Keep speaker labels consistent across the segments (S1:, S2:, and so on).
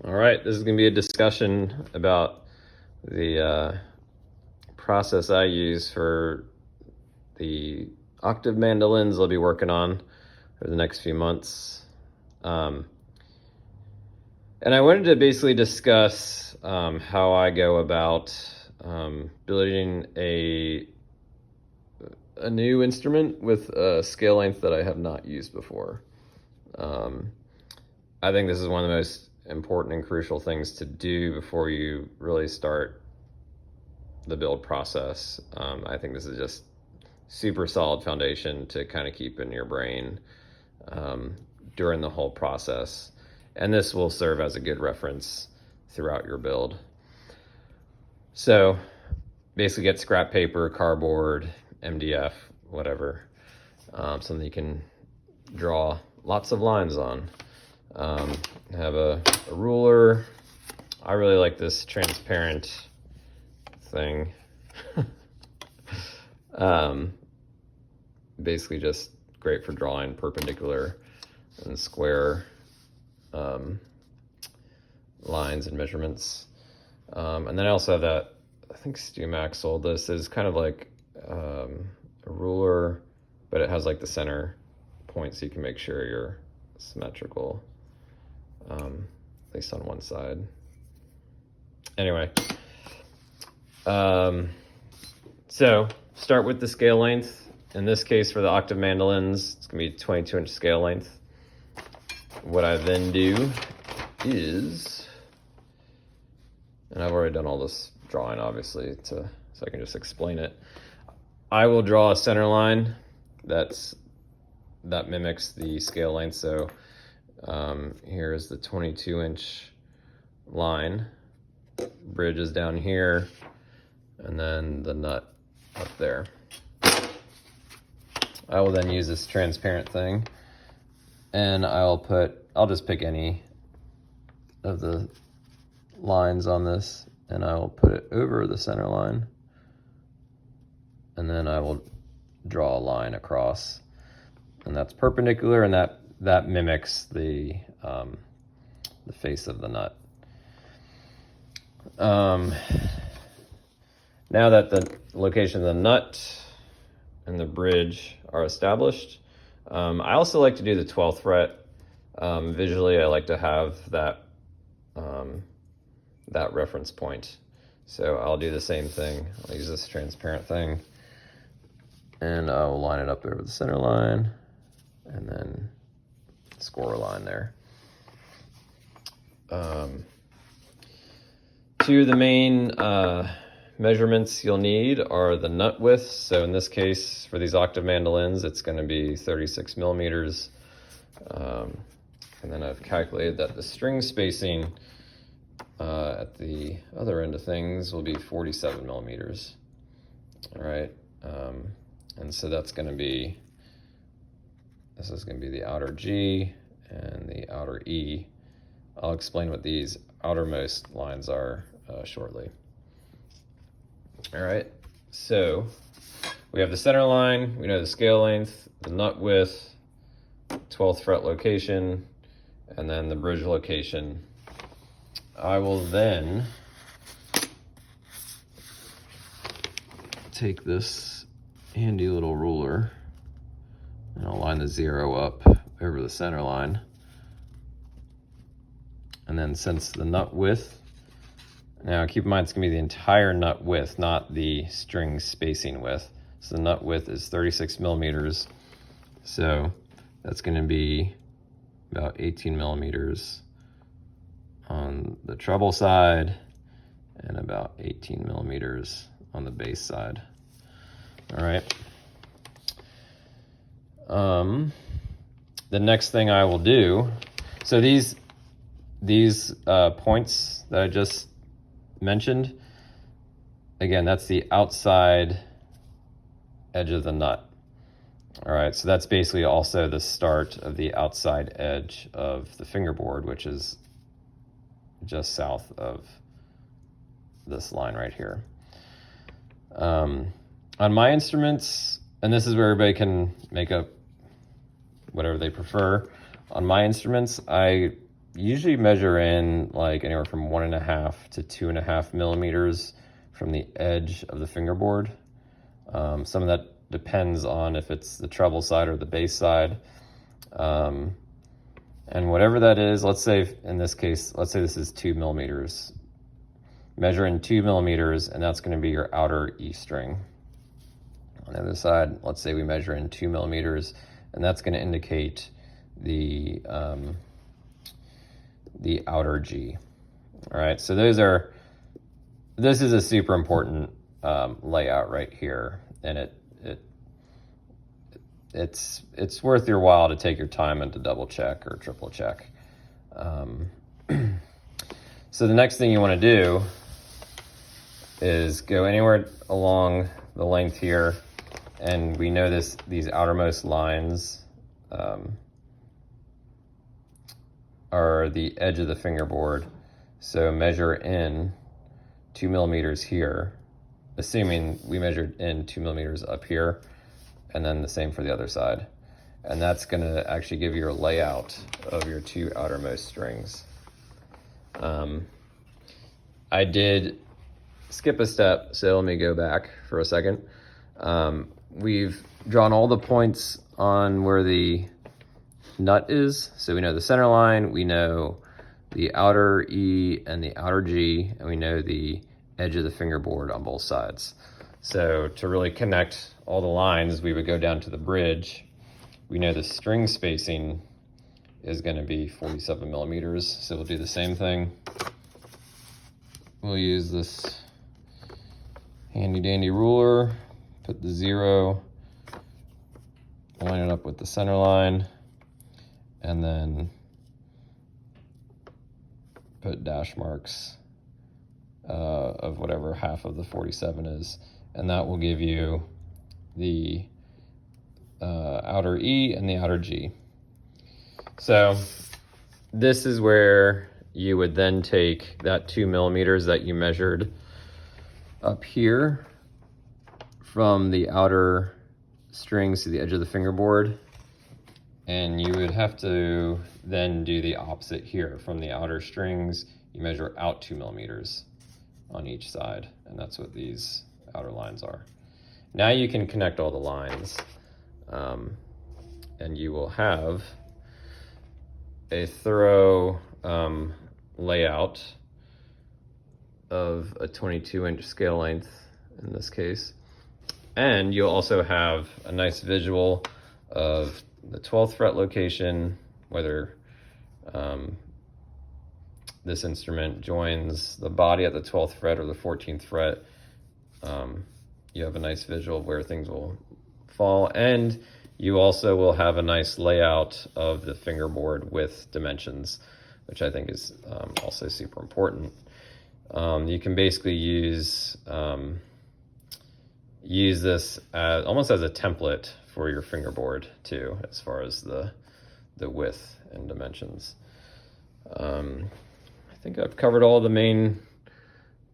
S1: All right, this is going to be a discussion about the process I use for the octave mandolins I'll be working on for the next few months. And I wanted to basically discuss how I go about building a new instrument with a scale length that I have not used before. I think this is one of the most important and crucial things to do before you really start the build process. I think this is just super solid foundation to kind of keep in your brain during the whole process. And this will serve as a good reference throughout your build. So basically get scrap paper, cardboard, MDF, whatever, something you can draw lots of lines on. Have a ruler. I really like this transparent thing. Basically just great for drawing perpendicular and square lines and measurements. And then I also have that, I think StuMac sold this, is kind of like a ruler, but it has like the center point so you can make sure you're symmetrical, at least on one side. Anyway, so start with the scale length. In this case, for the octave mandolins, it's gonna be 22-inch scale length. What I then do is, and I've already done all this drawing obviously so I can just explain it. I will draw a center line that mimics the scale length. So here is the 22-inch line. Bridge is down here, and then the nut up there. I will then use this transparent thing, and I'll just pick any of the lines on this, and I will put it over the center line, and then I will draw a line across, and that's perpendicular, and that mimics the face of the nut. Now that the location of the nut and the bridge are established, I also like to do the 12th fret. Visually, I like to have that reference point. So I'll do the same thing. I'll use this transparent thing, and I'll line it up over the center line, and then score a line there. Two of the main measurements you'll need are the nut width. So in this case, for these octave mandolins, it's going to be 36 millimeters. And then I've calculated that the string spacing at the other end of things will be 47 millimeters. All right. And so this is going to be the outer G and the outer E. I'll explain what these outermost lines are shortly. All right, so we have the center line, we know the scale length, the nut width, 12th fret location, and then the bridge location. I will then take this handy little ruler, and I'll line the 0 up over the center line. And then since the nut width, now keep in mind it's gonna be the entire nut width, not the string spacing width. So the nut width is 36 millimeters. So that's gonna be about 18 millimeters on the treble side and about 18 millimeters on the bass side. All right. The next thing I will do, so these points that I just mentioned, again, that's the outside edge of the nut. All right, so that's basically also the start of the outside edge of the fingerboard, which is just south of this line right here. On my instruments, and this is where everybody can make up whatever they prefer. On my instruments, I usually measure in like anywhere from 1.5 to 2.5 millimeters from the edge of the fingerboard. Some of that depends on if it's the treble side or the bass side. And whatever that is, let's say in this case, let's say this is 2 millimeters. Measure in 2 millimeters, and that's going to be your outer E string. On the other side, let's say we measure in 2 millimeters, and that's going to indicate the outer G. All right, so this is a super important layout right here, and it's worth your while to take your time and to double check or triple check. So the next thing you want to do is go anywhere along the length here, and we know these outermost lines are the edge of the fingerboard. So measure in 2 millimeters here, assuming we measured in 2 millimeters up here, and then the same for the other side. And that's gonna actually give you a layout of your 2 outermost strings. I did skip a step, so let me go back for a second. We've drawn all the points on where the nut is. So we know the center line, we know the outer E and the outer G, and we know the edge of the fingerboard on both sides. So to really connect all the lines, we would go down to the bridge. We know the string spacing is going to be 47 millimeters. So we'll do the same thing. We'll use this handy dandy ruler, put the 0, line it up with the center line, and then put dash marks of whatever half of the 47 is. And that will give you the outer E and the outer G. So this is where you would then take that 2 millimeters that you measured up here from the outer strings to the edge of the fingerboard, and you would have to then do the opposite here. From the outer strings, you measure out 2 millimeters on each side, and that's what these outer lines are. Now you can connect all the lines, and you will have a thorough layout of a 22-inch scale length in this case. And you'll also have a nice visual of the 12th fret location, whether this instrument joins the body at the 12th fret or the 14th fret. You have a nice visual of where things will fall, and you also will have a nice layout of the fingerboard with dimensions, which I think is also super important. You can basically use this as, almost as a template for your fingerboard too, as far as the width and dimensions. I think I've covered all the main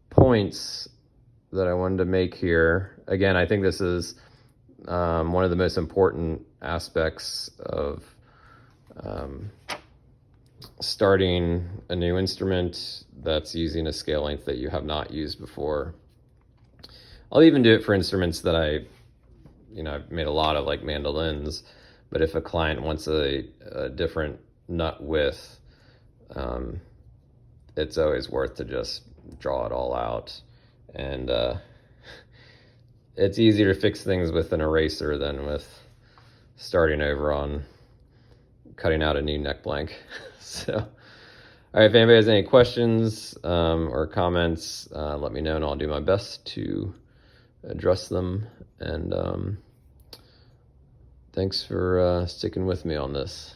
S1: points that I wanted to make here. Again, I think this is one of the most important aspects of starting a new instrument that's using a scale length that you have not used before. I'll even do it for instruments that I've made a lot of, like mandolins, but if a client wants a different nut width, it's always worth to just draw it all out. And it's easier to fix things with an eraser than with starting over on cutting out a new neck blank. So, all right, if anybody has any questions or comments, let me know and I'll do my best to address them. And thanks for sticking with me on this.